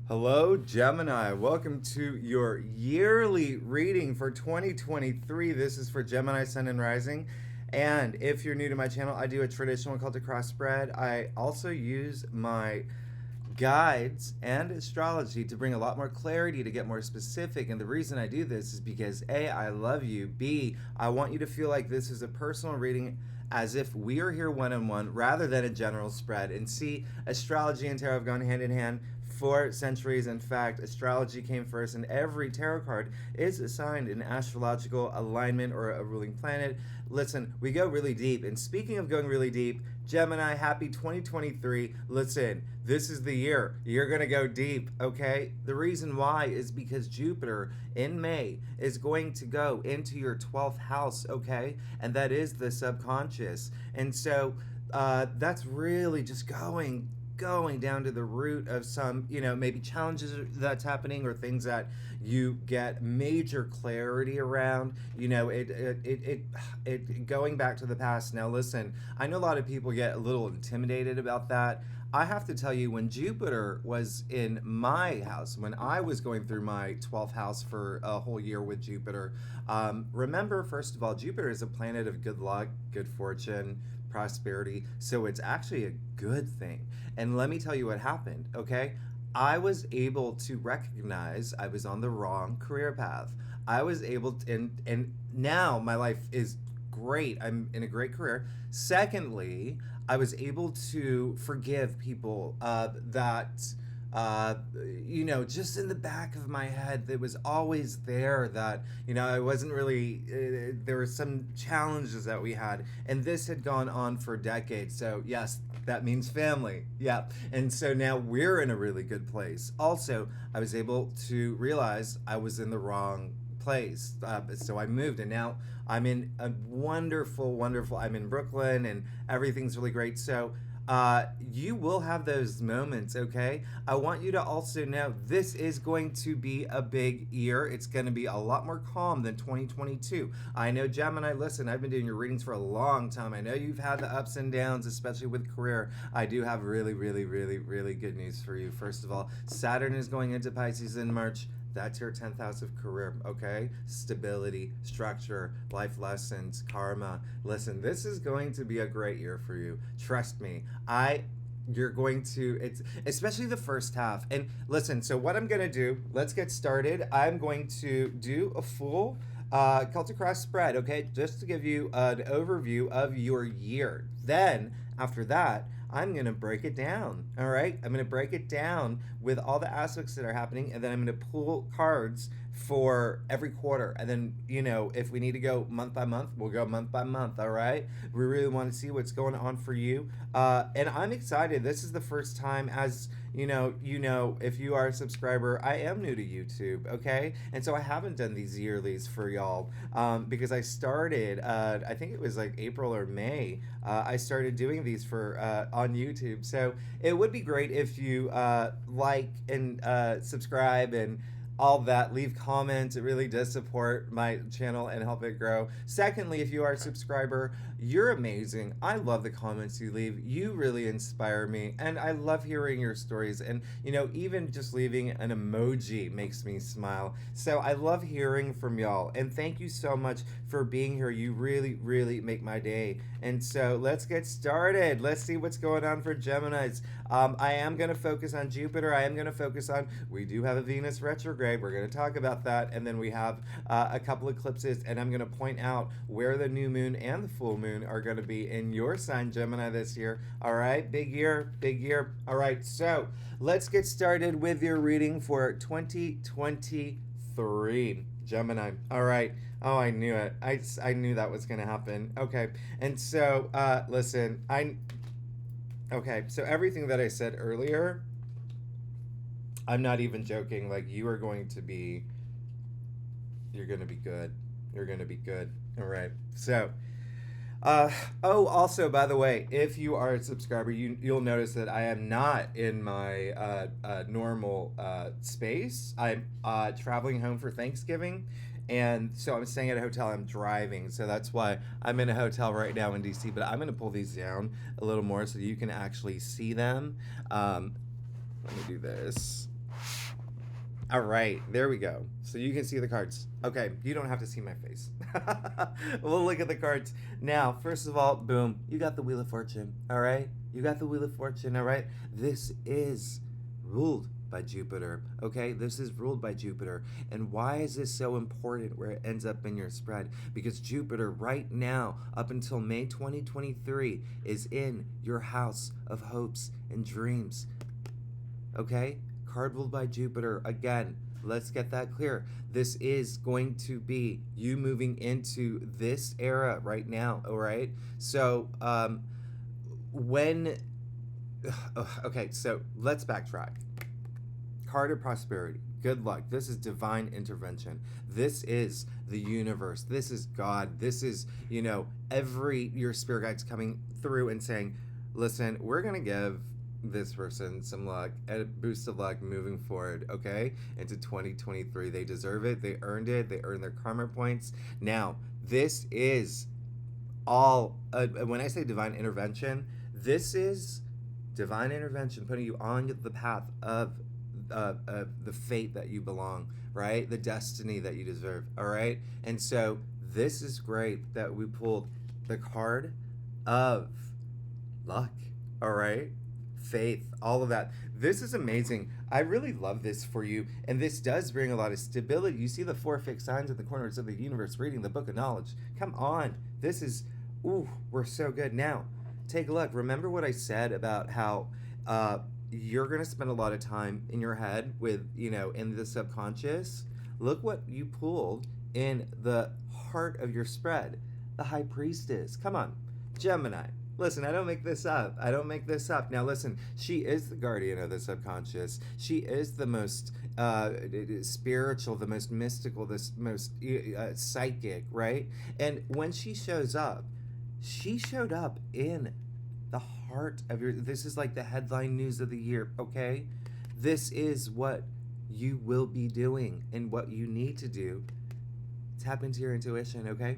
Hello, Gemini. Welcome to your yearly reading for 2023. This is for Gemini, Sun, and Rising. And if you're new to my channel, I do a traditional Celtic cross spread. I also use my guides and astrology to bring a lot more clarity, to get more specific. And the reason I do this is because A, I love you. B, I want you to feel like this is a personal reading, as if we are here one-on-one rather than a general spread. And C, astrology and tarot have gone hand in hand for centuries. In fact, astrology came first, and every tarot card is assigned an astrological alignment or a ruling planet. Listen, we go really deep. And speaking of going really deep, Gemini, happy 2023. Listen, this is the year. You're going to go deep, okay? The reason why is because Jupiter in May is going to go into your 12th house, okay? And that is the subconscious. And so that's really just going down to the root of some, maybe challenges that's happening or things that you get major clarity around, it going back to the past. Now, listen, I know a lot of people get a little intimidated about that. I have to tell you, when Jupiter was in my house, when I was going through my 12th house for a whole year with Jupiter, remember, first of all, Jupiter is a planet of good luck, good fortune, prosperity. So it's actually a good thing. And let me tell you what happened, okay? I was able to recognize I was on the wrong career path. I was able to, and now my life is great. I'm in a great career. Secondly, I was able to forgive people that just in the back of my head, that was always there, that, I wasn't really, there were some challenges that we had, and this had gone on for decades. So yes, that means family. Yeah. And so now we're in a really good place. Also, I was able to realize I was in the wrong place. So I moved, and now I'm in a wonderful, I'm in Brooklyn, and everything's really great. So you will have those moments, okay? I want you to also know this is going to be a big year. It's going to be a lot more calm than 2022. I know, Gemini, listen, I've been doing your readings for a long time. I know you've had the ups and downs, especially with career. I do have really, really, really, really good news for you. First of all, Saturn is going into Pisces in March. That's your 10th house of career, okay? Stability, structure, life lessons, karma. Listen, this is going to be a great year for you. Trust me. You're going to, it's especially the first half. And listen, so what I'm going to do, let's get started. I'm going to do a full Celtic cross spread, okay? Just to give you an overview of your year. Then, after that, I'm going to break it down, all right? I'm going to break it down with all the aspects that are happening, and then I'm going to pull cards for every quarter. And then, if we need to go month by month, we'll go month by month, all right? We really want to see what's going on for you. And I'm excited. This is the first time, as if you are a subscriber, I am new to YouTube, okay? And so I haven't done these yearlies for y'all because I started, I think it was like April or May, I started doing these for on YouTube. So it would be great if you like and subscribe and all that, leave comments. It really does support my channel and help it grow. Secondly, if you are a subscriber, you're amazing. I love the comments you leave. You really inspire me, and I love hearing your stories. And even just leaving an emoji makes me smile. So I love hearing from y'all, and thank you so much for being here. You really, really make my day. And so let's get started. Let's see what's going on for Geminis. I am going to focus on Jupiter. I am going to focus on, we do have a Venus retrograde. We're going to talk about that. And then we have a couple eclipses, and I'm going to point out where the new moon and the full moon are going to be in your sign, Gemini, this year. All right, big year, big year. All right, so let's get started with your reading for 2023, Gemini. All right. Oh, I knew it. I knew that was going to happen. Okay. And so, listen, okay, so everything that I said earlier, I'm not even joking. Like, you're going to be good. You're going to be good. All right. So, also, by the way, if you are a subscriber, you'll notice that I am not in my normal space. I'm traveling home for Thanksgiving. And so I'm staying at a hotel. I'm driving, so that's why I'm in a hotel right now in DC. But I'm going to pull these down a little more so you can actually see them. Let me do this. All right, there we go. So you can see the cards. Okay, you don't have to see my face. We'll look at the cards. Now, first of all, boom, you got the Wheel of Fortune, all right? You got the Wheel of Fortune, all right? This is ruled by Jupiter, okay? This is ruled by Jupiter. And why is this so important where it ends up in your spread? Because Jupiter right now, up until May 2023, is in your house of hopes and dreams, okay? Card ruled by Jupiter. Again, let's get that clear. This is going to be you moving into this era right now, all right? So, okay, so let's backtrack. Card of prosperity. Good luck. This is divine intervention. This is the universe. This is God. This is, your spirit guides coming through and saying, listen, we're going to give this person some luck, a boost of luck moving forward, okay, into 2023. They deserve it. They earned it. They earned their karma points. Now, this is all, when I say divine intervention, this is divine intervention putting you on the path of the fate that you belong, right? The destiny that you deserve, all right? And so this is great that we pulled the card of luck, all right? Faith, all of that. This is amazing. I really love this for you, and this does bring a lot of stability. You see the 4 fixed signs at the corners of the universe reading the book of knowledge. Come on. This is, we're so good. Now, take a look. Remember what I said about how you're going to spend a lot of time in your head with, in the subconscious? Look what you pulled in the heart of your spread. The High Priestess. Come on. Gemini. Listen, I don't make this up. Now, listen, she is the guardian of the subconscious. She is the most spiritual, the most mystical, the most psychic, right? And when she showed up in the heart of this is like the headline news of the year, okay? This is what you will be doing and what you need to do. Tap into your intuition, okay?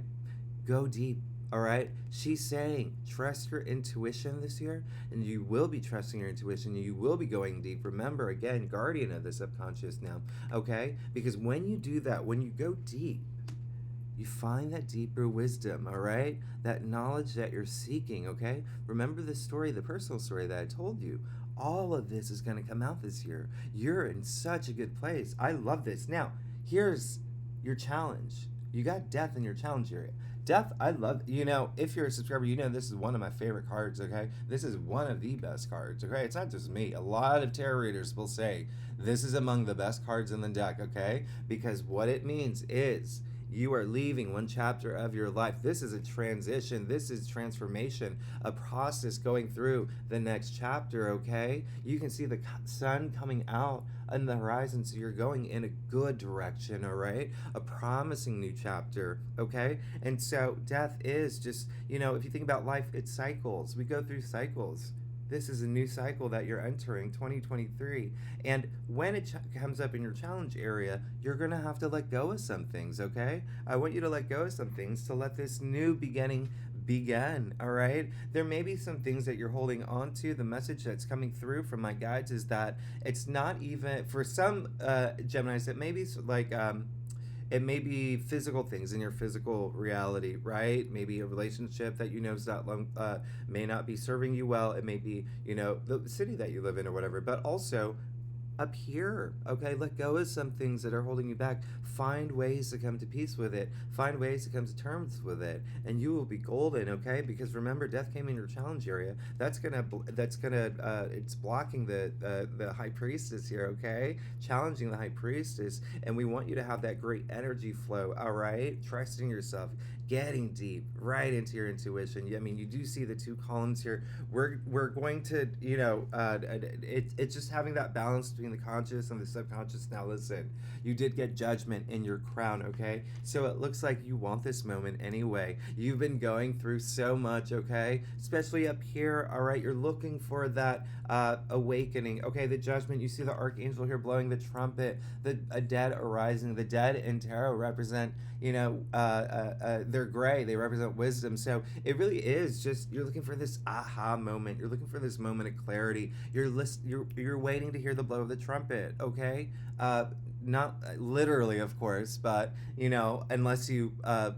Go deep. All right, she's saying trust your intuition this year, and you will be trusting your intuition. You will be going deep. Remember, again, guardian of the subconscious now, okay? Because when you do that, when you go deep, you find that deeper wisdom, all right? That knowledge that you're seeking, okay? Remember the story, the personal story that I told you. All of this is going to come out this year. You're in such a good place. I love this. Now, here's your challenge. You got death in your challenge area. Death, I love, if you're a subscriber, this is one of my favorite cards, okay? This is one of the best cards, okay? It's not just me. A lot of tarot readers will say this is among the best cards in the deck, okay? Because what it means is you are leaving one chapter of your life. This is a transition. This is transformation, a process going through the next chapter, okay? You can see the sun coming out on the horizon, so you're going in a good direction, all right? A promising new chapter, okay? And so death is just, if you think about life, it's cycles. We go through cycles. This is a new cycle that you're entering, 2023. And when it comes up in your challenge area, you're going to have to let go of some things, okay? I want you to let go of some things to let this new beginning begin, all right? There may be some things that you're holding on to. The message that's coming through from my guides is that it's not even, for some Geminis, it may be like, it may be physical things in your physical reality, right? Maybe a relationship that is not long, may not be serving you well. It may be, the city that you live in or whatever. But also up here, okay? Let go of some things that are holding you back. Find ways to come to peace with it. Find ways to come to terms with it, and you will be golden, okay? Because remember, death came in your challenge area. It's blocking the High Priestess here, okay? Challenging the High Priestess, and we want you to have that great energy flow, all right? Trusting yourself, getting deep right into your intuition. You do see the 2 columns here. We're going to, it's just having that balance between the conscious and the subconscious. Now listen, you did get judgment in your crown, okay? So it looks like you want this moment anyway. You've been going through so much, okay? Especially up here, all right? You're looking for that awakening, okay? The judgment, you see the archangel here blowing the trumpet, a dead arising. The dead in tarot represent, the they're gray. They represent wisdom. So it really is just, you're looking for this aha moment. You're looking for this moment of clarity. You're waiting to hear the blow of the trumpet. Okay, not literally, of course, but unless you uh,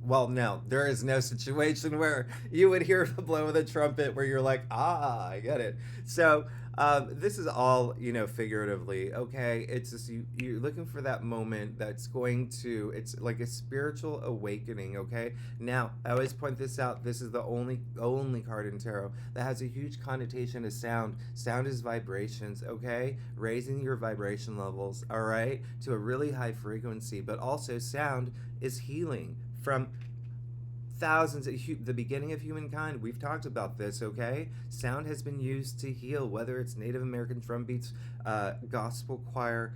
well, no, there is no situation where you would hear the blow of the trumpet where you're like, ah, I get it. So this is all, figuratively, okay? It's just you're looking for that moment that's going to, it's like a spiritual awakening, okay? Now, I always point this out. This is the only card in tarot that has a huge connotation to sound. Sound is vibrations, okay? Raising your vibration levels, all right, to a really high frequency. But also sound is healing from thousands of the beginning of humankind. We've talked about this, okay? Sound has been used to heal, whether it's Native American drum beats, gospel choir,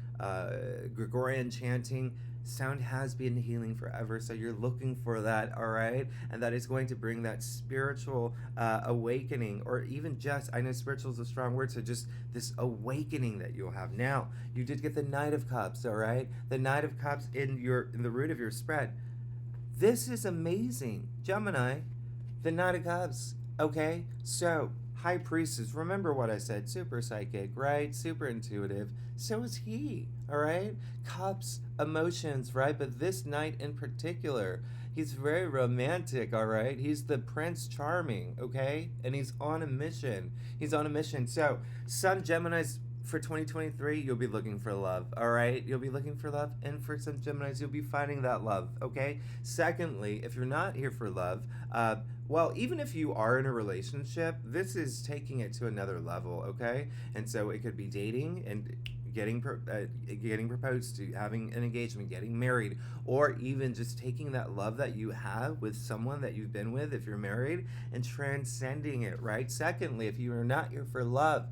Gregorian chanting. Sound has been healing forever, so you're looking for that, all right? And that is going to bring that spiritual awakening, or even just, I know spiritual is a strong word, so just this awakening that you'll have. Now, you did get the Knight of Cups, all right? The Knight of Cups in the root of your spread. This is amazing, Gemini, the Knight of Cups, okay? So, High Priestess, remember what I said, super psychic, right? Super intuitive. So is he, all right? Cups, emotions, right? But this Knight in particular, he's very romantic, all right? He's the Prince Charming, okay? And he's on a mission. He's on a mission. So, Sun Geminis, for 2023, you'll be looking for love, all right? You'll be looking for love, and for some Geminis, you'll be finding that love, okay? Secondly, if you're not here for love, well, even if you are in a relationship, this is taking it to another level, okay? And so it could be dating and getting proposed to, having an engagement, getting married, or even just taking that love that you have with someone that you've been with, if you're married, and transcending it, right? Secondly, if you are not here for love,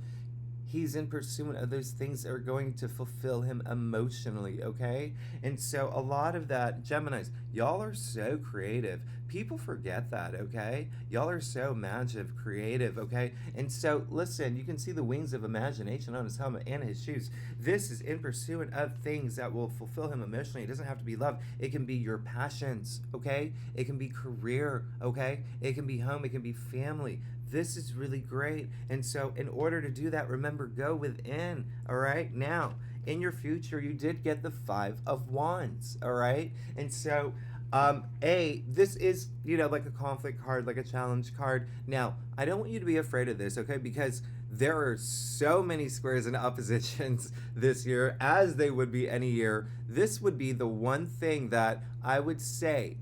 he's in pursuit of those things that are going to fulfill him emotionally, okay? And so a lot of that, Geminis, y'all are so creative. People forget that, okay? Y'all are so imaginative, creative, okay? And so, listen, you can see the wings of imagination on his helmet and his shoes. This is in pursuit of things that will fulfill him emotionally. It doesn't have to be love. It can be your passions, okay? It can be career, okay? It can be home. It can be family. This is really great. And so in order to do that, remember, go within, all right? Now, in your future, you did get the Five of Wands, all right? And so, this is, like a conflict card, like a challenge card. Now, I don't want you to be afraid of this, okay? Because there are so many squares and oppositions this year, as they would be any year. This would be the one thing that I would say,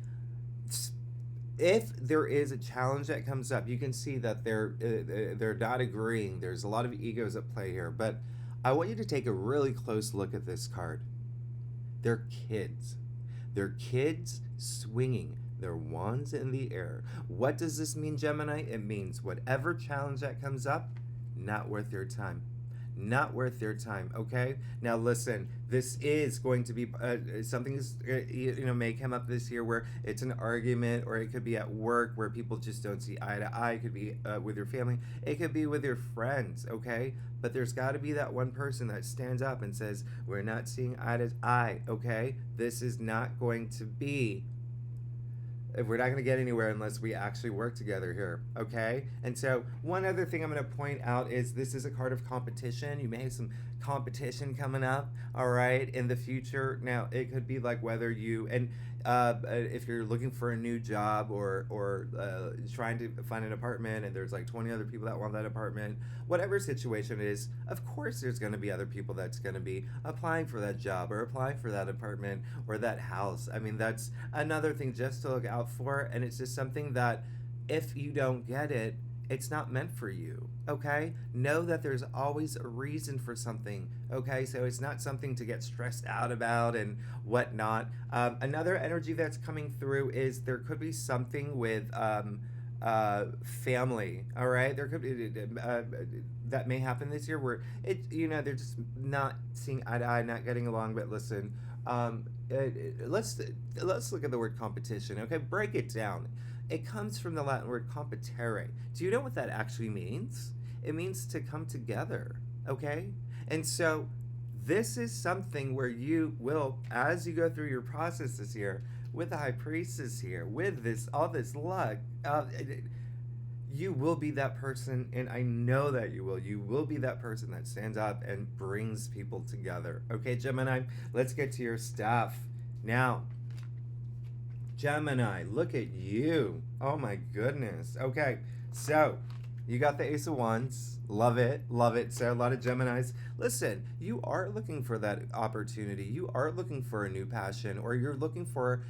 if there is a challenge that comes up, you can see that they're not agreeing. There's a lot of egos at play here. But I want you to take a really close look at this card. They're kids. They're kids swinging their wands in the air. What does this mean, Gemini? It means whatever challenge that comes up, not worth your time. Not worth their time, okay? Now listen, this is going to be something may come up this year where it's an argument, or it could be at work where people just don't see eye to eye. It could be with your family. It could be with your friends, okay? But there's got to be that one person that stands up and says, we're not seeing eye to eye, okay? This is not going to be, we're not going to get anywhere unless we actually work together here, okay? And so one other thing I'm going to point out is this is a card of competition. You may have some competition coming up, all right, in the future. Now, it could be like whether you, and if you're looking for a new job, or trying to find an apartment, and there's like 20 other people that want that apartment, whatever situation it is, of course there's going to be other people that's going to be applying for that job, or applying for that apartment, or that house. I mean, that's another thing just to look out for. And it's just something that if you don't get it, it's not meant for you, okay? Know that there's always a reason for something, okay? So it's not something to get stressed out about and whatnot. Another energy that's coming through is there could be something with family, all right? There could be that may happen this year where they're just not seeing eye to eye, not getting along. But listen, let's look at the word competition, okay? Break it down. It comes from the Latin word competere. Do you know what that actually means? It means to come together, okay? And so this is something where you will, as you go through your processes here, with the High Priestess here, with this, all this luck, you will be that person, and I know that you will. You will be that person that stands up and brings people together. Okay, Gemini, let's get to your stuff. Now, Gemini, look at you. Oh my goodness. Okay, so you got the Ace of Wands. Love it. Love it. So a lot of Geminis. Listen, you are looking for that opportunity. You are looking for a new passion, or you're looking for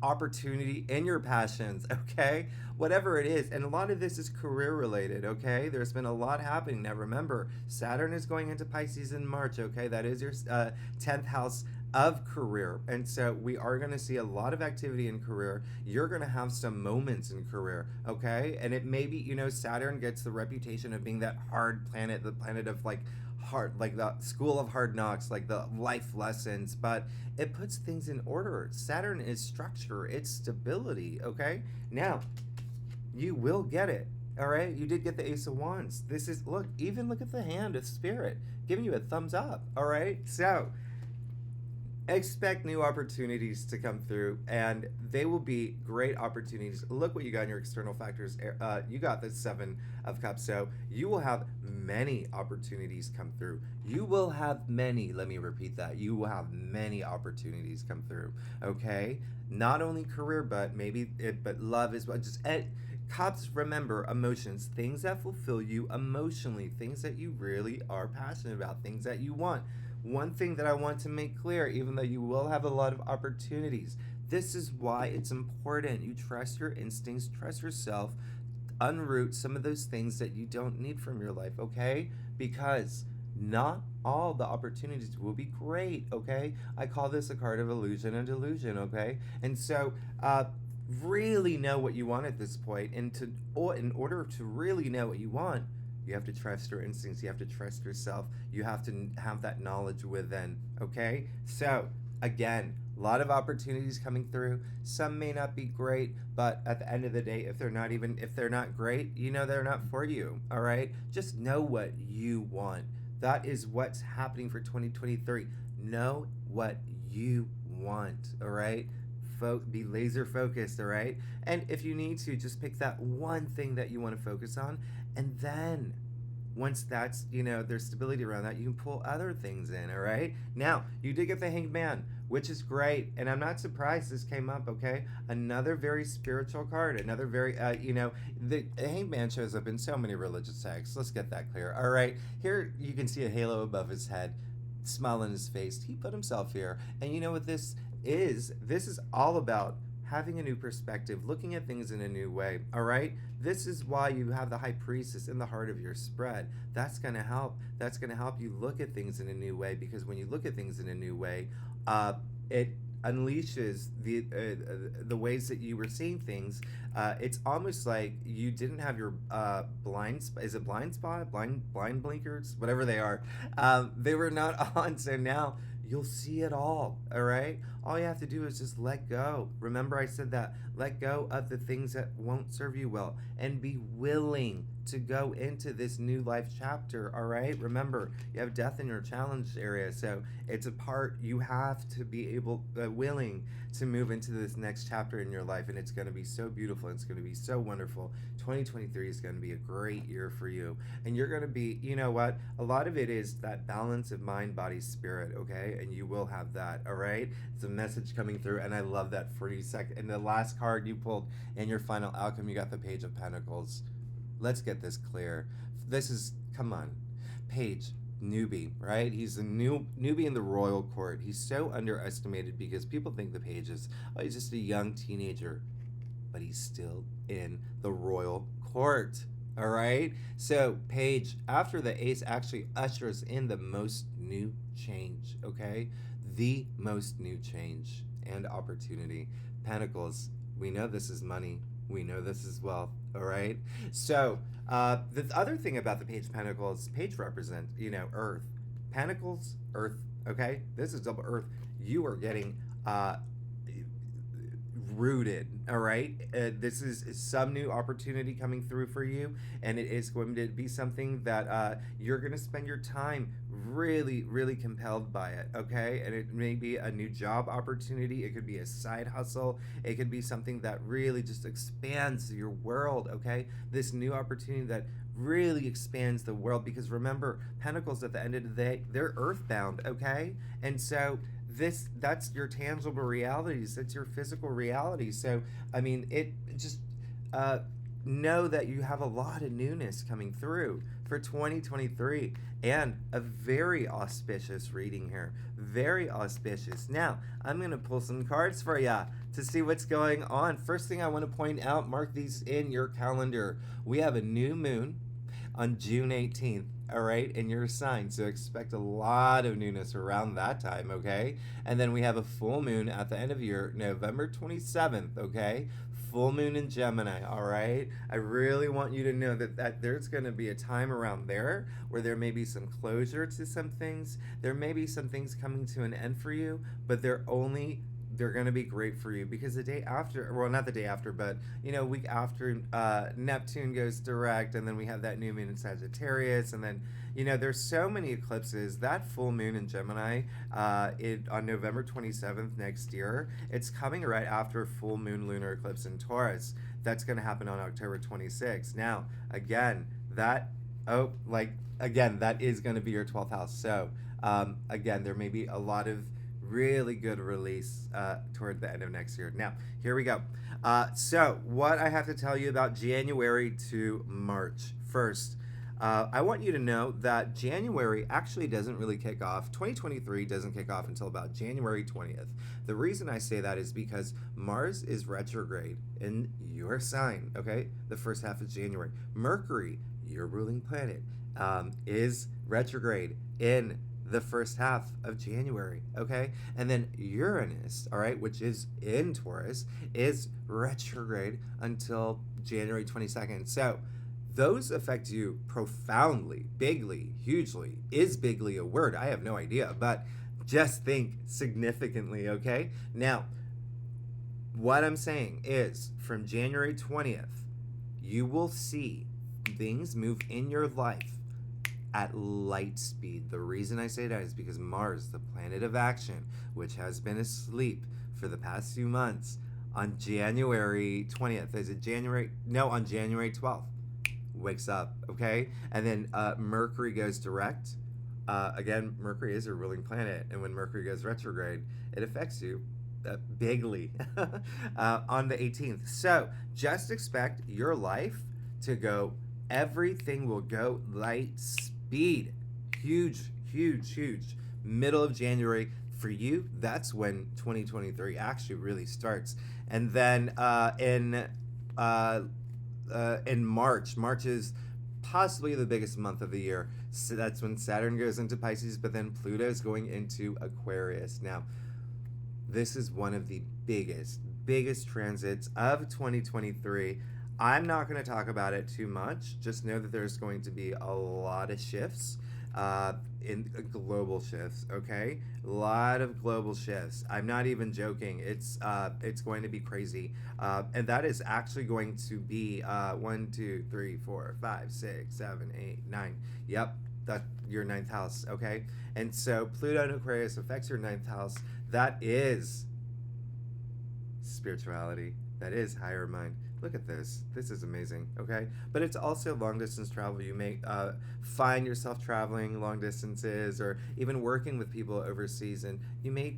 opportunity in your passions, okay? Whatever it is. And a lot of this is career related, okay? There's been a lot happening. Now remember, Saturn is going into Pisces in March, okay? That is your 10th house of career. And so we are going to see a lot of activity in career. You're going to have some moments in career, okay? And it may be, you know, Saturn gets the reputation of being that hard planet, the planet of like hard, like the school of hard knocks, like the life lessons, but it puts things in order. Saturn is structure, it's stability, okay? Now, you will get it. All right, you did get the Ace of Wands. This is, look, even look at the hand of Spirit giving you a thumbs up. All right, so expect new opportunities to come through, and they will be great opportunities. Look what you got in your external factors. You got the Seven of Cups, so you will have many opportunities come through. You will have many, let me repeat that, you will have many opportunities come through, okay? Not only career, but maybe but love as well. Just Cups, remember, emotions, things that fulfill you emotionally, things that you really are passionate about, things that you want. One thing that I want to make clear, even though you will have a lot of opportunities, this is why it's important. You trust your instincts, trust yourself, unroot some of those things that you don't need from your life, okay? Because not all the opportunities will be great, okay? I call this a card of illusion and delusion, okay? And so, really know what you want at this point, and in order to really know what you want, you have to trust your instincts. You have to trust yourself. You have to have that knowledge within, okay? So, again, a lot of opportunities coming through. Some may not be great, but at the end of the day, if they're not great, you know they're not for you, all right? Just know what you want. That is what's happening for 2023. Know what you want, all right? Be laser focused, all right? And if you need to, just pick that one thing that you want to focus on, and then once that's, you know, there's stability around that, you can pull other things in, all right? Now, you did get the Hanged Man, which is great, and I'm not surprised this came up, okay? Another very spiritual card, another very, you know, the Hanged Man shows up in so many religious texts. Let's get that clear, all right? Here you can see a halo above his head, smile on his face. He put himself here, and you know what this is all about having a new perspective, looking at things in a new way, all right? This is why you have the High Priestess in the heart of your spread. That's going to help. That's going to help you look at things in a new way, because when you look at things in a new way, it unleashes the ways that you were seeing things. It's almost like you didn't have your blind blinkers, whatever they are. They were not on, so now you'll see it all right? All you have to do is just let go. Remember I said that. Let go of the things that won't serve you well, and be willing to go into this new life chapter, all right? Remember, you have death in your challenge area, so it's a part you have to be willing to move into this next chapter in your life, and it's going to be so beautiful. It's going to be so wonderful. 2023 is going to be a great year for you, and you're going to be, you know what? A lot of it is that balance of mind, body, spirit, okay? And you will have that, all right? It's a message coming through, and I love that for you. And the last card you pulled in your final outcome, you got the Page of Pentacles. Let's get this clear. This is, come on, Page, newbie, right? He's a newbie in the royal court. He's so underestimated because people think the Page is, oh, he's just a young teenager, but he's still in the royal court, all right? So Page, after the Ace, actually ushers in the most new change, okay? The most new change and opportunity. Pentacles, we know this is money. We know this is wealth, all right? So the other thing about the Page of Pentacles, Page represent, you know, Earth. Pentacles, Earth, okay? This is double Earth. You are getting rooted. All right, this is some new opportunity coming through for you, and it is going to be something that you're going to spend your time really compelled by it. Okay, and it may be a new job opportunity, it could be a side hustle, it could be something that really just expands your world. Okay, this new opportunity that really expands the world, because remember, Pentacles at the end of the day, they're earthbound. Okay, and so that's your tangible realities, that's your physical reality. So I mean, it just know that you have a lot of newness coming through for 2023, and a very auspicious reading here, very auspicious. Now I'm going to pull some cards for you to see what's going on. First thing I want to point out, mark these in your calendar, we have a new moon on June 18th, all right, in your sign. So expect a lot of newness around that time, okay? And then we have a full moon at the end of year, November 27th, okay? Full moon in Gemini, all right? I really want you to know that there's going to be a time around there where there may be some closure to some things. There may be some things coming to an end for you, but they're going to be great for you, because the day after, well, not the day after, but week after, Neptune goes direct, and then we have that new moon in Sagittarius, and then there's so many eclipses. That full moon in Gemini on November 27th next year, it's coming right after a full moon lunar eclipse in Taurus. That's going to happen on October 26th. Now again, that is going to be your 12th house. So again, there may be a lot of really good release toward the end of next year. Now, here we go. So, what I have to tell you about January to March. First, I want you to know that January actually doesn't really kick off. 2023 doesn't kick off until about January 20th. The reason I say that is because Mars is retrograde in your sign, okay? The first half of January. Mercury, your ruling planet, is retrograde in the first half of January, okay? And then Uranus, all right, which is in Taurus, is retrograde until January 22nd. So those affect you profoundly, bigly, hugely. Is bigly a word? I have no idea, but just think significantly, okay? Now, what I'm saying is from January 20th, you will see things move in your life at light speed. The reason I say that is because Mars, the planet of action, which has been asleep for the past few months, on January 20th, on January 12th, wakes up, okay? And then Mercury goes direct. Again, Mercury is a ruling planet, and when Mercury goes retrograde, it affects you bigly on the 18th. So just expect your life to go, everything will go light speed. Huge. Middle of January for you, that's when 2023 actually really starts. And then in March is possibly the biggest month of the year. So that's when Saturn goes into Pisces, but then Pluto is going into Aquarius. Now, this is one of the biggest transits of 2023. I'm not going to talk about it too much. Just know that there's going to be a lot of shifts, in global shifts, okay? A lot of global shifts. I'm not even joking. It's going to be crazy. And that is actually going to be 1, 2, 3, 4, 5, 6, 7, 8, 9. Yep, that's your 9th house, okay? And so Pluto and Aquarius affects your 9th house. That is spirituality. That is higher mind. Look at this. This is amazing, okay? But it's also long distance travel. You may find yourself traveling long distances, or even working with people overseas, and you may,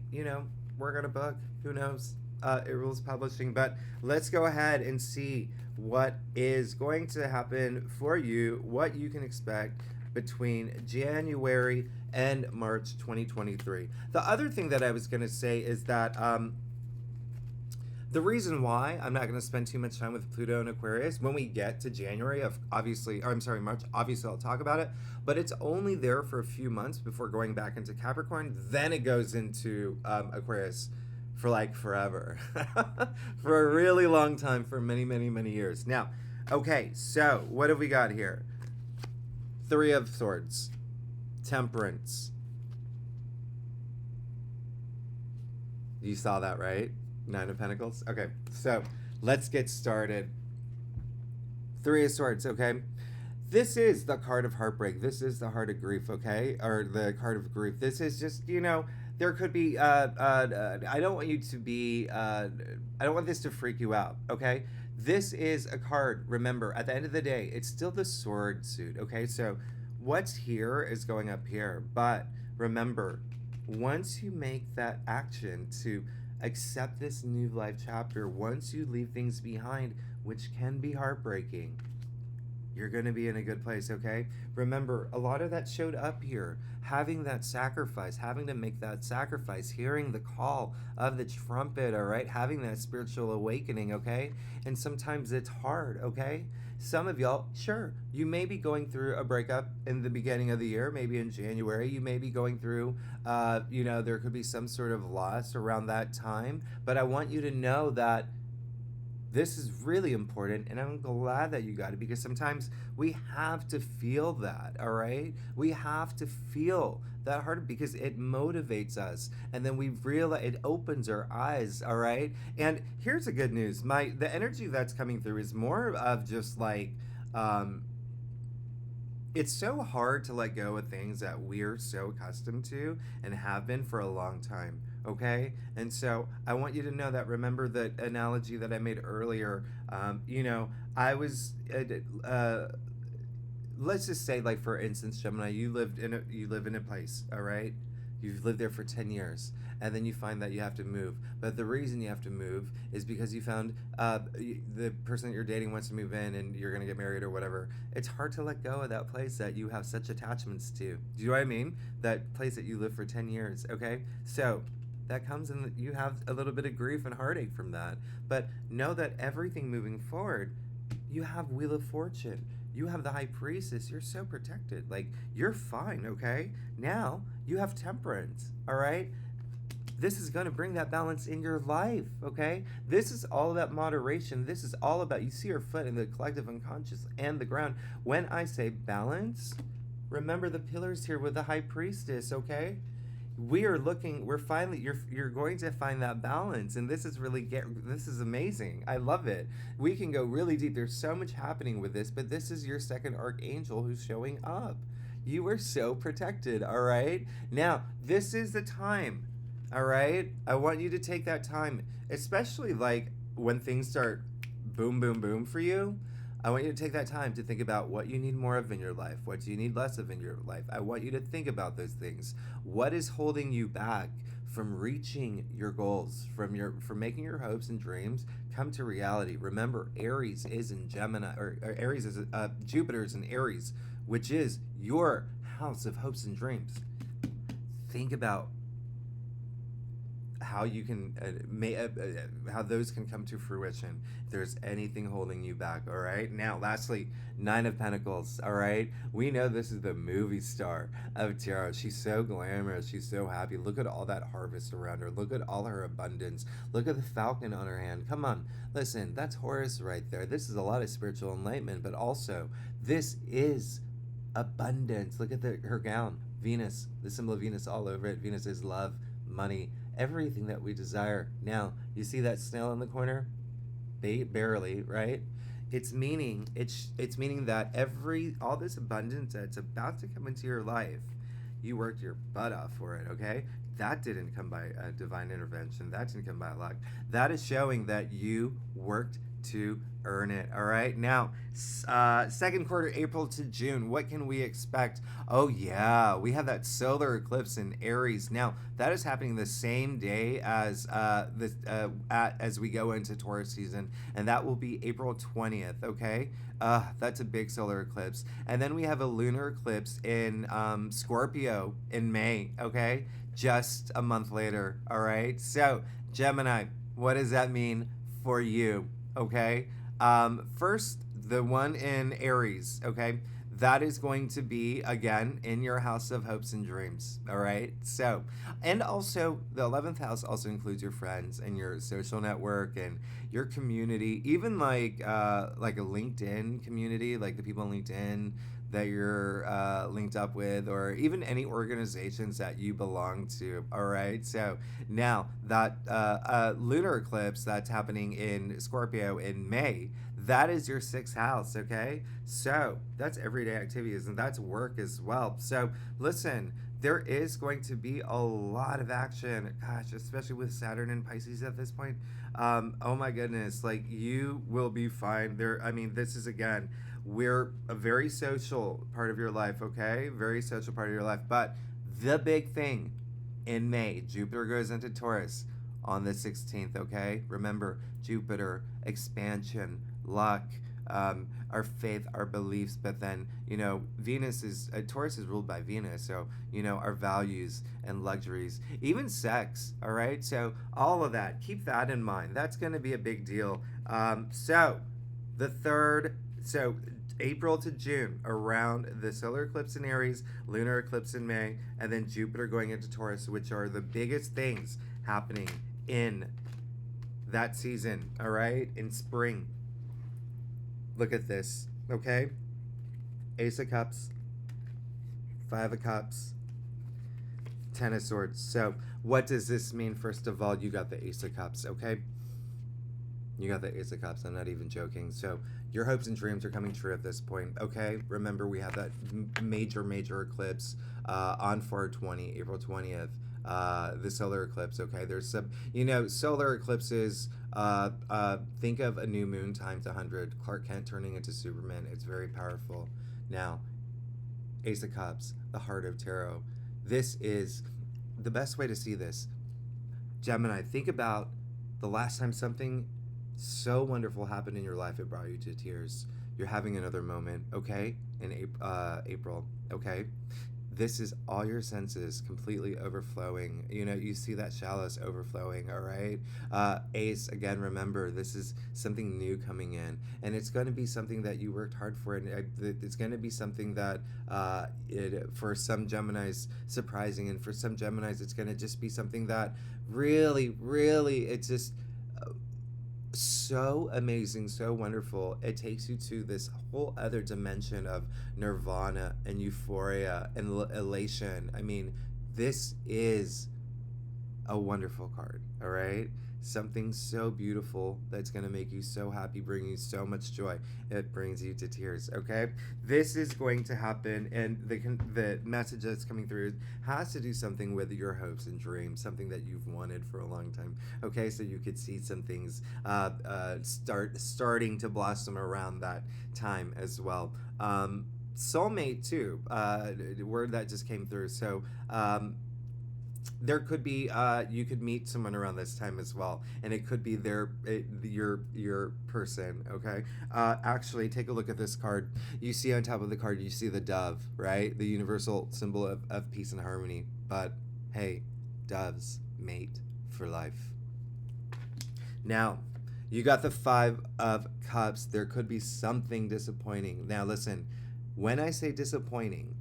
work on a book. Who knows? It rules publishing. But let's go ahead and see what is going to happen for you, what you can expect between January and March 2023. The other thing that I was going to say is that the reason why I'm not going to spend too much time with Pluto and Aquarius, when we get to March, obviously I'll talk about it, but it's only there for a few months before going back into Capricorn. Then it goes into Aquarius for like forever, for a really long time, for many years. Now, okay, so what have we got here? 3 of Swords, Temperance. You saw that, right? Nine of Pentacles. Okay, so let's get started. Three of Swords, okay? This is the card of heartbreak. This is the heart of grief, okay? Or the card of grief. This is just, there could be, I don't want you to be, I don't want this to freak you out, okay? This is a card, remember, at the end of the day, it's still the sword suit, okay? So what's here is going up here. But remember, once you make that action to accept this new life chapter, once you leave things behind, which can be heartbreaking, you're going to be in a good place, okay? Remember, a lot of that showed up here. Having that sacrifice, having to make that sacrifice, hearing the call of the trumpet, all right? Having that spiritual awakening, okay? And sometimes it's hard, okay? Some of y'all, sure, you may be going through a breakup in the beginning of the year, maybe in January. You may be going through, there could be some sort of loss around that time. But I want you to know that this is really important, and I'm glad that you got it, because sometimes we have to feel that, all right? We have to feel that hard because it motivates us, and then we realize it opens our eyes, all right? And here's the good news. The energy that's coming through is more of just like, it's so hard to let go of things that we're so accustomed to and have been for a long time, okay? And so I want you to know that, remember the analogy that I made earlier. I was, let's just say, like, for instance, Gemini, you live in a place, all right? You've lived there for 10 years, and then you find that you have to move. But the reason you have to move is because you found the person that you're dating wants to move in, and you're going to get married or whatever. It's hard to let go of that place that you have such attachments to. Do you know what I mean? That place that you lived for 10 years, okay? So that comes in, you have a little bit of grief and heartache from that. But know that everything moving forward, you have Wheel of Fortune. You have the High Priestess. You're so protected. Like, you're fine, okay? Now, you have Temperance, all right? This is going to bring that balance in your life, okay? This is all about moderation. This is all about, you see your foot in the collective unconscious and the ground. When I say balance, remember the pillars here with the High Priestess, okay? We're finally, you're going to find that balance, and this is this is amazing. I love it. We can go really deep. There's so much happening with this, but this is your second archangel who's showing up. You are so protected, all right? Now, this is the time, all right? I want you to take that time, especially like when things start boom, boom, boom for you. I want you to take that time to think about what you need more of in your life. What do you need less of in your life? I want you to think about those things. What is holding you back from reaching your goals, from making your hopes and dreams come to reality? Remember, Aries is in Gemini, or Aries is Jupiter's in Aries, which is your house of hopes and dreams. Think about how you can how those can come to fruition if there's anything holding you back, all right? Now, lastly, Nine of Pentacles, all right? We know this is the movie star of tarot. She's so glamorous. She's so happy. Look at all that harvest around her. Look at all her abundance. Look at the falcon on her hand. Come on, listen, that's Horus right there. This is a lot of spiritual enlightenment, but also this is abundance. Look at her gown. Venus, the symbol of Venus all over it. Venus is love, money, everything that we desire. Now, you see that snail in the corner? Barely, right? It's meaning that all this abundance that's about to come into your life, you worked your butt off for it, okay? That didn't come by divine intervention. That didn't come by luck. That is showing that you worked to earn it, all right? Now, second quarter, April to June, what can we expect? Oh yeah, we have that solar eclipse in Aries. Now, that is happening the same day as as we go into Taurus season, and that will be April 20th, okay? That's a big solar eclipse. And then we have a lunar eclipse in Scorpio in May, okay? Just a month later, all right? So, Gemini, what does that mean for you? Okay, first, the one in Aries, okay, that is going to be, again, in your house of hopes and dreams, all right? So, and also, the 11th house also includes your friends and your social network and your community, even like a LinkedIn community, like the people on LinkedIn, that you're linked up with, or even any organizations that you belong to. All right. So now that lunar eclipse that's happening in Scorpio in May, that is your sixth house. Okay. So that's everyday activities, and that's work as well. So listen, there is going to be a lot of action, gosh, especially with Saturn and Pisces at this point. Oh my goodness, like you will be fine there. I mean, this is again, we're a very social part of your life, okay? Very social part of your life. But the big thing in May, Jupiter goes into Taurus on the 16th, okay? Remember, Jupiter, expansion, luck, our faith, our beliefs, but then, Venus is, Taurus is ruled by Venus, so, our values and luxuries, even sex, all right? So, all of that, keep that in mind. That's going to be a big deal. So, April to June, around the solar eclipse in Aries, lunar eclipse in May, and then Jupiter going into Taurus, which are the biggest things happening in that season, all right? In spring. Look at this, okay? Ace of Cups, Five of Cups, Ten of Swords. So what does this mean? First of all, you got the Ace of Cups, okay? You got the Ace of Cups. I'm not even joking. So your hopes and dreams are coming true at this point, okay? Remember, we have that major eclipse on 4/20, April 20th. The solar eclipse, okay? There's some, solar eclipses, think of a new moon times 100, Clark Kent turning into Superman. It's very powerful. Now, Ace of Cups, the heart of tarot. This is the best way to see this. Gemini, think about the last time something so wonderful happened in your life, it brought you to tears. You're having another moment, okay? In April, okay? This is all your senses completely overflowing. You see that chalice overflowing, all right? Ace, again, remember, this is something new coming in. And it's going to be something that you worked hard for. And it's going to be something that, for some Geminis, surprising. And for some Geminis, it's going to just be something that really, it's just so amazing, so wonderful. It takes you to this whole other dimension of nirvana and euphoria and elation. I mean, this is a wonderful card, all right? Something so beautiful that's going to make you so happy, bring you so much joy. It brings you to tears, okay? This is going to happen, and the message that's coming through has to do something with your hopes and dreams, something that you've wanted for a long time, okay? So you could see some things starting to blossom around that time as well. Soulmate, too, word that just came through. So, there could be you could meet someone around this time as well, and it could be your person, okay? Actually, take a look at this card. You see on top of the card, you see the dove, right? The universal symbol of peace and harmony. But hey, doves mate for life. Now, you got the Five of Cups. There could be something disappointing. Now listen, when I say disappointing,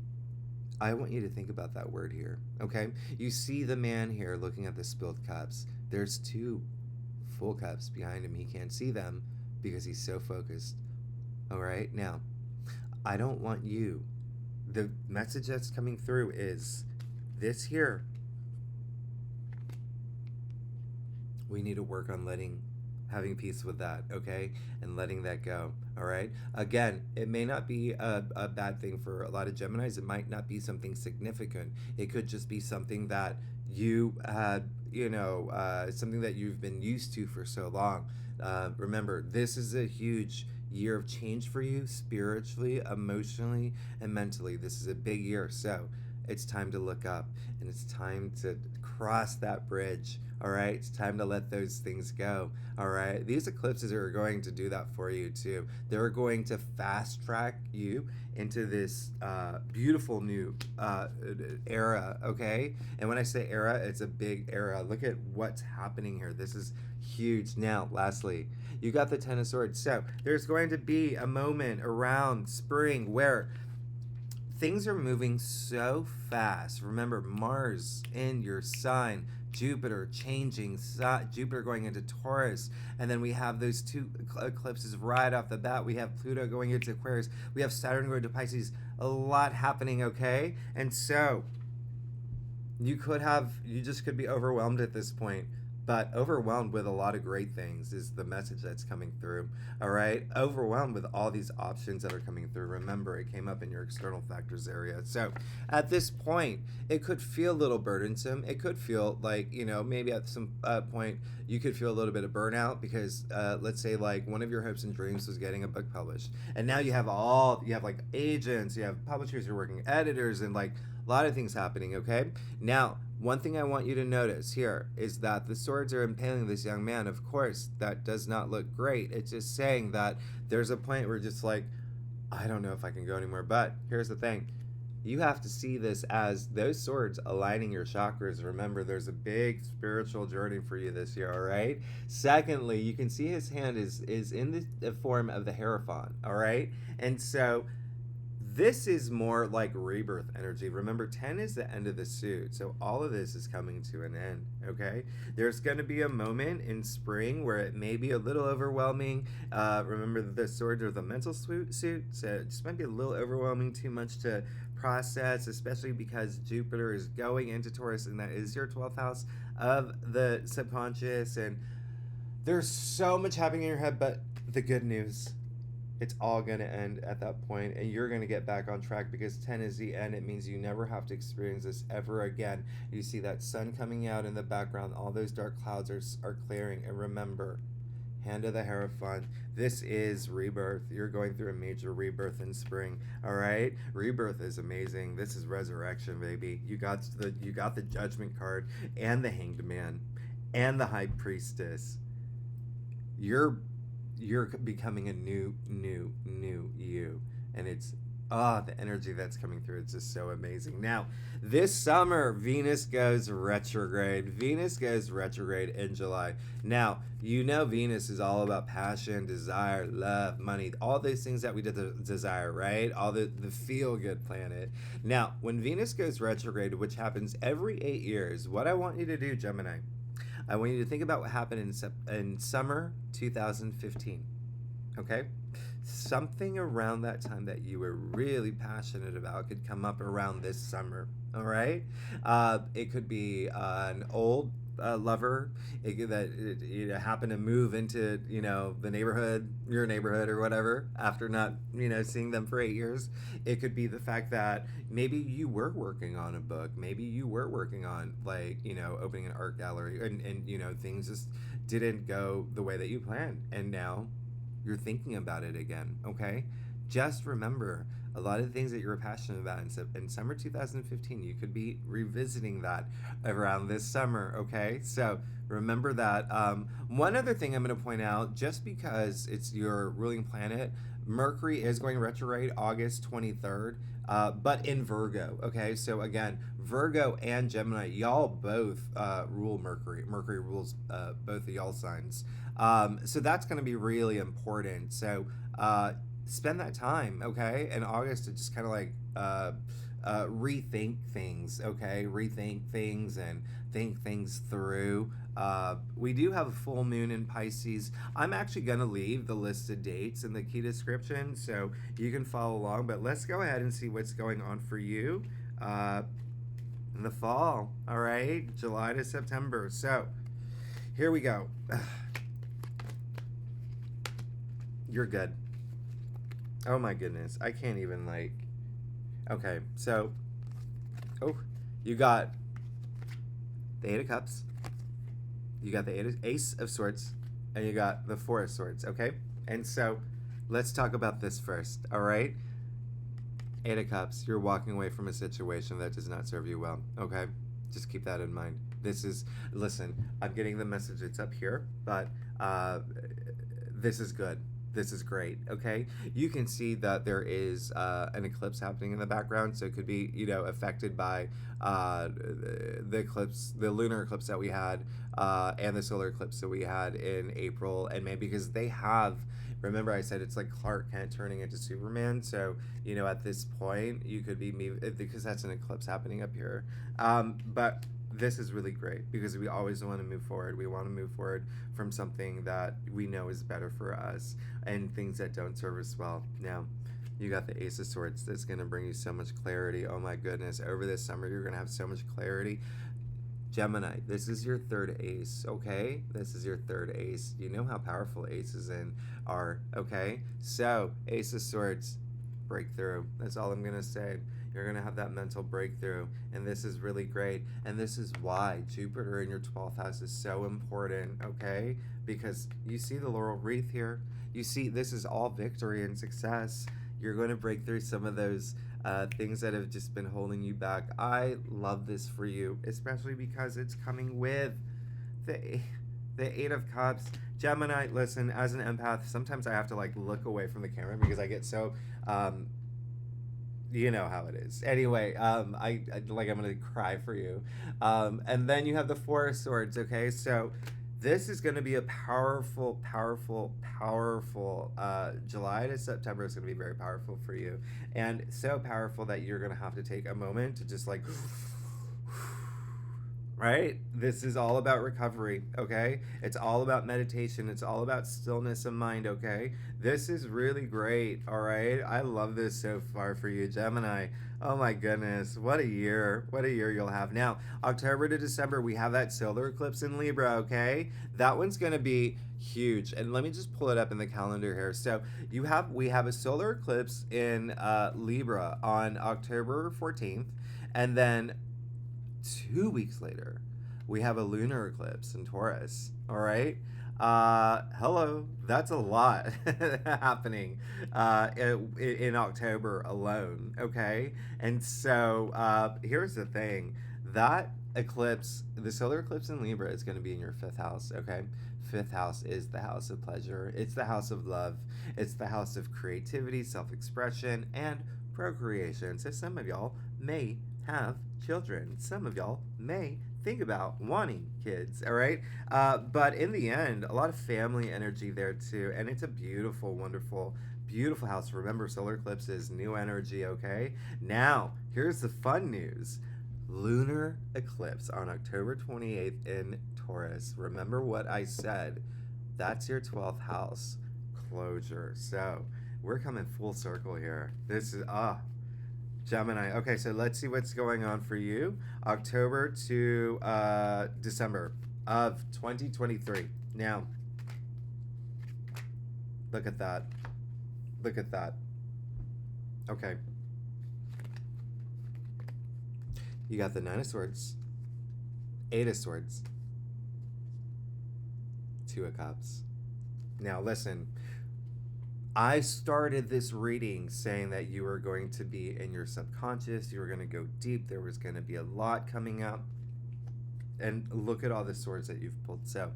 I want you to think about that word here, okay? You see the man here looking at the spilled cups. There's two full cups behind him. He can't see them because he's so focused. All right? Now, I don't want you. The message that's coming through is this here. We need to work on having peace with that, okay? And letting that go, all right? Again, it may not be a bad thing for a lot of Geminis. It might not be something significant. It could just be something that you had, something that you've been used to for so long. Remember, this is a huge year of change for you, spiritually, emotionally, and mentally. This is a big year, so it's time to look up, and it's time to cross that bridge. All right, it's time to let those things go. All right, these eclipses are going to do that for you too. They're going to fast track you into this beautiful new era. Okay, and when I say era, it's a big era. Look at what's happening here. This is huge. Now, lastly, you got the Ten of Swords. So there's going to be a moment around spring where things are moving so fast. Remember, Mars in your sign, Jupiter changing, Jupiter going into Taurus, and then we have those two eclipses right off the bat. We have Pluto going into Aquarius. We have Saturn going to Pisces. a lot happening, okay? And so you just could be overwhelmed at this point, but overwhelmed with a lot of great things is the message that's coming through. All right, overwhelmed with all these options that are coming through. Remember, it came up in your external factors area. So at this point, it could feel a little burdensome. It could feel like, maybe at some point you could feel a little bit of burnout because let's say like one of your hopes and dreams was getting a book published, and now you have like agents, you have publishers, you're working editors, and like a lot of things happening, okay? Now, one thing I want you to notice here is that the swords are impaling this young man. Of course, that does not look great. It's just saying that there's a point where just like, I don't know if I can go anymore. But here's the thing. You have to see this as those swords aligning your chakras. Remember, there's a big spiritual journey for you this year, all right? Secondly, you can see his hand is in the form of the Hierophant, all right? And so this is more like rebirth energy. Remember, 10 is the end of the suit. So all of this is coming to an end, okay? There's going to be a moment in spring where it may be a little overwhelming. Remember, the swords are the mental suit, so it just might be a little overwhelming, too much to process, especially because Jupiter is going into Taurus, and that is your 12th house of the subconscious. And there's so much happening in your head, but the good news, it's all going to end at that point, and you're going to get back on track because 10 is the end. It means you never have to experience this ever again. You see that sun coming out in the background. All those dark clouds are clearing. And remember, hand of the Hierophant, this is rebirth. You're going through a major rebirth in spring, all right? Rebirth is amazing. This is resurrection, baby. You got the Judgment card and the Hanged Man and the High Priestess. You're becoming a new you, and it's the energy that's coming through, it's just so amazing. Now this summer, Venus goes retrograde in July. Now Venus is all about passion, desire, love, money, all those things that we desire, right? All the feel good planet. Now when Venus goes retrograde, which happens every 8 years, what I want you to do, Gemini, I want you to think about what happened in summer 2015, okay? Something around that time that you were really passionate about could come up around this summer, all right? It could be an old lover that happened to move into the neighborhood, your neighborhood or whatever, after not seeing them for 8 years. It could be the fact that maybe you were working on a book, maybe you were working on opening an art gallery, and things just didn't go the way that you planned, and now you're thinking about it again, okay? Just remember, a lot of the things that you were passionate about in summer 2015, you could be revisiting that around this summer, okay? So remember that. One other thing I'm going to point out, just because it's your ruling planet, Mercury is going retrograde August 23rd, but in Virgo, okay? So again, Virgo and Gemini, y'all both rule Mercury. Mercury rules both of y'all signs. So that's going to be really important. So spend that time, okay, in August to just kind of like rethink things, okay? Rethink things and think things through. We do have a full moon in Pisces. I'm actually going to leave the listed dates in the key description so you can follow along, but let's go ahead and see what's going on for you in the fall, all right? July to September. So here we go. You're good. Oh my goodness, I can't even okay, so you got the 8 of Cups, you got the Ace of Swords, and you got the 4 of Swords, okay? And so let's talk about this first, all right? 8 of Cups, you're walking away from a situation that does not serve you well, okay? Just keep that in mind. Listen, I'm getting the message, it's up here, but this is good. This is great, okay? You can see that there is an eclipse happening in the background, so it could be, affected by the eclipse, the lunar eclipse that we had, and the solar eclipse that we had in April, and maybe because they have, remember I said it's like Clark Kent turning into Superman, so, at this point, you could be, because that's an eclipse happening up here, but this is really great because we always want to move forward. We want to move forward from something that we know is better for us and things that don't serve us well. Now, You got the Ace of Swords. That's going to bring you so much clarity. Oh my goodness. Over this summer, you're going to have so much clarity. Gemini, this is your third ace, okay? This is your third ace. You know how powerful aces are, okay? So, Ace of Swords, breakthrough. That's all I'm going to say. You're going to have that mental breakthrough, and this is really great. And this is why Jupiter in your 12th house is so important, okay? Because you see the laurel wreath here. You see this is all victory and success. You're going to break through some of those things that have just been holding you back. I love this for you, especially because it's coming with the Eight of Cups. Gemini, listen, as an empath, sometimes I have to like look away from the camera because I get so, you know how it is. Anyway, I like I'm gonna cry for you. And then you have the Four of Swords. Okay, so this is going to be a powerful, powerful, powerful July to September is going to be very powerful for you. And so powerful that you're going to have to take a moment to just like, right? This is all about recovery, okay? It's all about meditation. It's all about stillness of mind, okay? This is really great, all right? I love this so far for you, Gemini. Oh my goodness, what a year. What a year you'll have. Now, October to December, we have that solar eclipse in Libra, okay? That one's going to be huge. And let me just pull it up in the calendar here. So, we have a solar eclipse in Libra on October 14th, and then 2 weeks later, we have a lunar eclipse in Taurus, all right? Hello, that's a lot happening in October alone, okay? And so here's the thing. That eclipse, the solar eclipse in Libra, is going to be in your 5th house, okay? 5th house is the house of pleasure. It's the house of love. It's the house of creativity, self-expression, and procreation. So some of y'all may have children. Some of y'all may think about wanting kids, all right? But in the end, a lot of family energy there too, and it's a beautiful, wonderful, beautiful house. Remember, solar eclipse is new energy, okay? Now, here's the fun news. Lunar eclipse on October 28th in Taurus. Remember what I said. That's your 12th house closure. So, we're coming full circle here. This is, Gemini. Okay, so let's see what's going on for you. October to December of 2023. Now, look at that. Look at that. Okay. You got the Nine of Swords, Eight of Swords, Two of Cups. Now, listen. I started this reading saying that you were going to be in your subconscious, you were going to go deep, there was going to be a lot coming out. And look at all the swords that you've pulled. So,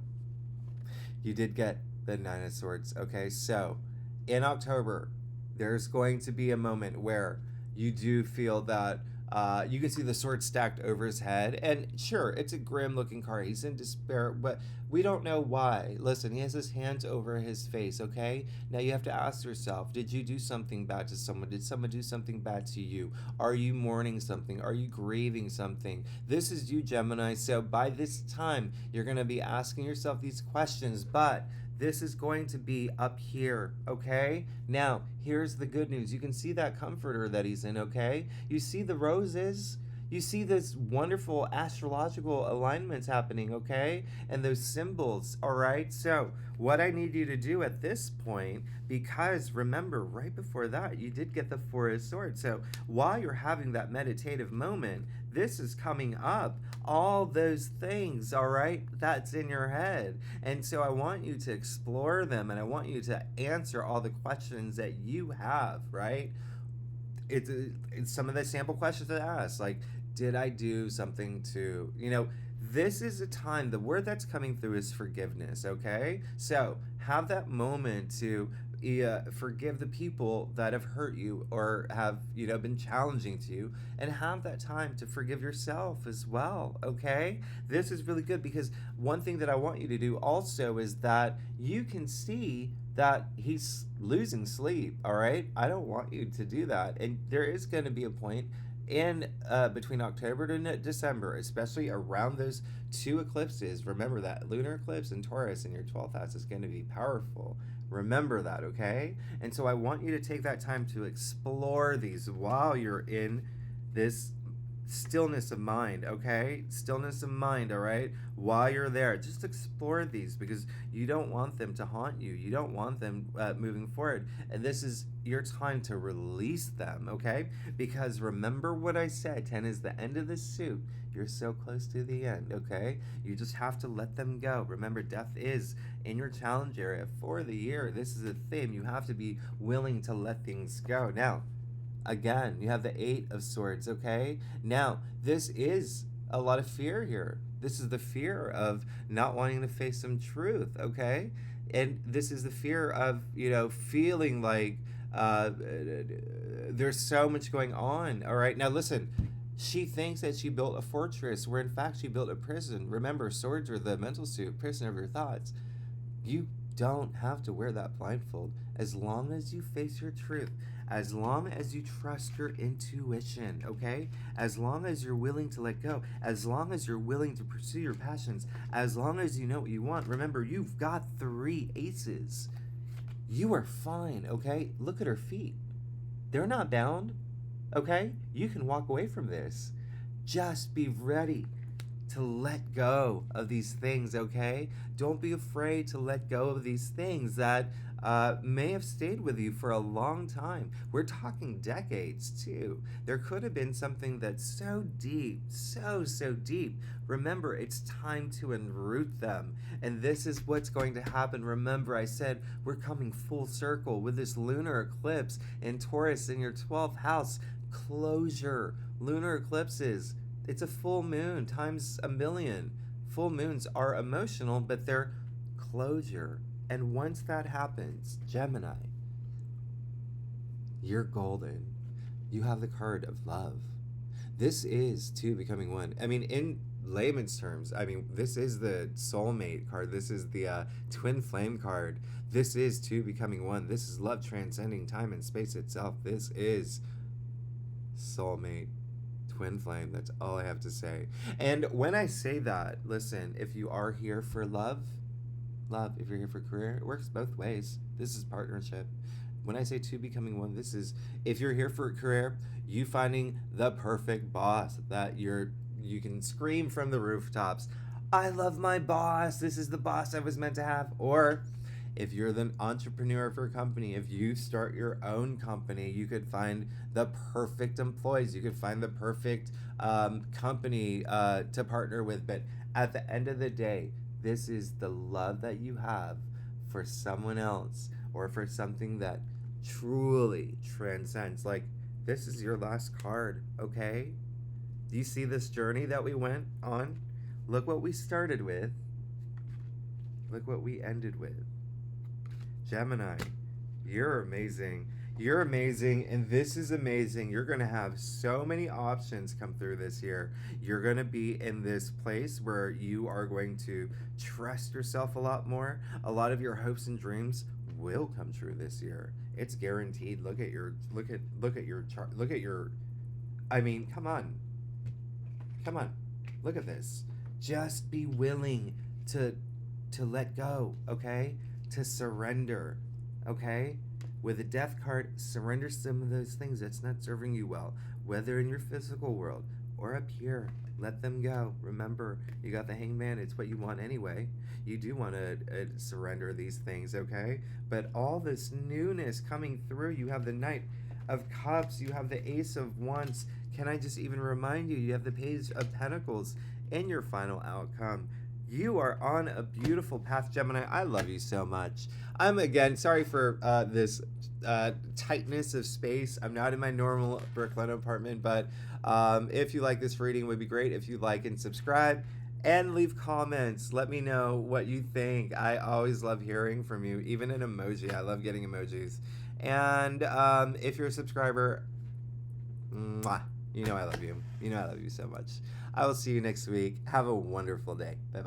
you did get the Nine of Swords, okay? So, in October, there's going to be a moment where you do feel that you can see the sword stacked over his head. And sure, it's a grim looking card. He's in despair, but we don't know why. Listen, he has his hands over his face, okay? Now you have to ask yourself, did you do something bad to someone? Did someone do something bad to you? Are you mourning something? Are you grieving something? This is you, Gemini. So by this time, you're going to be asking yourself these questions, but this is going to be up here, okay? Now, here's the good news. You can see that comforter that he's in, okay? You see the roses? You see this wonderful astrological alignments happening, okay? And those symbols, all right? So, what I need you to do at this point, because remember, right before that, you did get the Four of Swords. So, while you're having that meditative moment, this is coming up. All those things, all right, that's in your head. And so I want you to explore them, and I want you to answer all the questions that you have, right? It's some of the sample questions to ask, like, did I do something to, this is a time, the word that's coming through is forgiveness, okay? So have that moment to forgive the people that have hurt you or have been challenging to you, and have that time to forgive yourself as well, okay? This is really good, because one thing that I want you to do also is that you can see that he's losing sleep, all right? I don't want you to do that. And there is going to be a point in between October to December, especially around those two eclipses. Remember that lunar eclipse in Taurus in your 12th house is going to be powerful, Remember that, okay? And so I want you to take that time to explore these while you're in this stillness of mind, okay? Stillness of mind, all right? While you're there, just explore these, because you don't want them to haunt you. You don't want them moving forward. And this is your time to release them, okay? Because remember what I said, 10 is the end of the soup. You're so close to the end, okay? You just have to let them go. Remember, death is in your challenge area for the year. This is a theme. You have to be willing to let things go. Now, again, you have the 8 of Swords, okay? Now, this is a lot of fear here. This is the fear of not wanting to face some truth, okay? And this is the fear of, feeling like there's so much going on, all right? Now, listen, she thinks that she built a fortress where, in fact, she built a prison. Remember, swords are the mental suit, prison of your thoughts. You don't have to wear that blindfold as long as you face your truth, as long as you trust your intuition, okay? As long as you're willing to let go, as long as you're willing to pursue your passions, as long as you know what you want. Remember, you've got 3 aces. You are fine, okay? Look at her feet. They're not bound, okay? You can walk away from this. Just be ready to let go of these things, okay? Don't be afraid to let go of these things that may have stayed with you for a long time. We're talking decades, too. There could have been something that's so deep, so deep. Remember, it's time to enroot them. And this is what's going to happen. Remember, I said we're coming full circle with this lunar eclipse in Taurus in your 12th house. Closure. Lunar eclipses. It's a full moon times a million. Full moons are emotional, but they're closure. And once that happens, Gemini, you're golden. You have the card of love. This is 2 becoming 1. I mean, in layman's terms, this is the soulmate card. This is the twin flame card. This is 2 becoming 1. This is love transcending time and space itself. This is soulmate. Twin flame. That's all I have to say. And when I say that, listen, if you are here for love, if you're here for career, it works both ways. This is partnership. When I say 2 becoming 1, this is, if you're here for a career, you finding the perfect boss that you can scream from the rooftops, I love my boss, this is the boss I was meant to have. Or if you're the entrepreneur for a company, if you start your own company, you could find the perfect employees. You could find the perfect company to partner with. But at the end of the day, this is the love that you have for someone else or for something that truly transcends. Like, this is your last card, okay? Do you see this journey that we went on? Look what we started with. Look what we ended with. Gemini, you're amazing. You're amazing, and this is amazing. You're going to have so many options come through this year. You're going to be in this place where you are going to trust yourself a lot more. A lot of your hopes and dreams will come true this year. It's guaranteed. Look at your chart. Look at your come on. Come on. Look at this. Just be willing to let go, okay? To surrender, okay? With the death card, surrender some of those things that's not serving you well, whether in your physical world or up here. Let them go. Remember, you got the Hangman. It's what you want anyway. You do want to surrender these things, okay? But all this newness coming through, you have the Knight of Cups, you have the Ace of Wands. Can I just even remind you, you have the Page of Pentacles in your final outcome. You are on a beautiful path, Gemini. I love you so much. I'm, again, sorry for this tightness of space. I'm not in my normal Brooklyn apartment, but if you like this reading, it would be great if you like and subscribe and leave comments. Let me know what you think. I always love hearing from you, even an emoji. I love getting emojis. And if you're a subscriber, mwah, you know I love you. You know I love you so much. I will see you next week. Have a wonderful day. Bye-bye.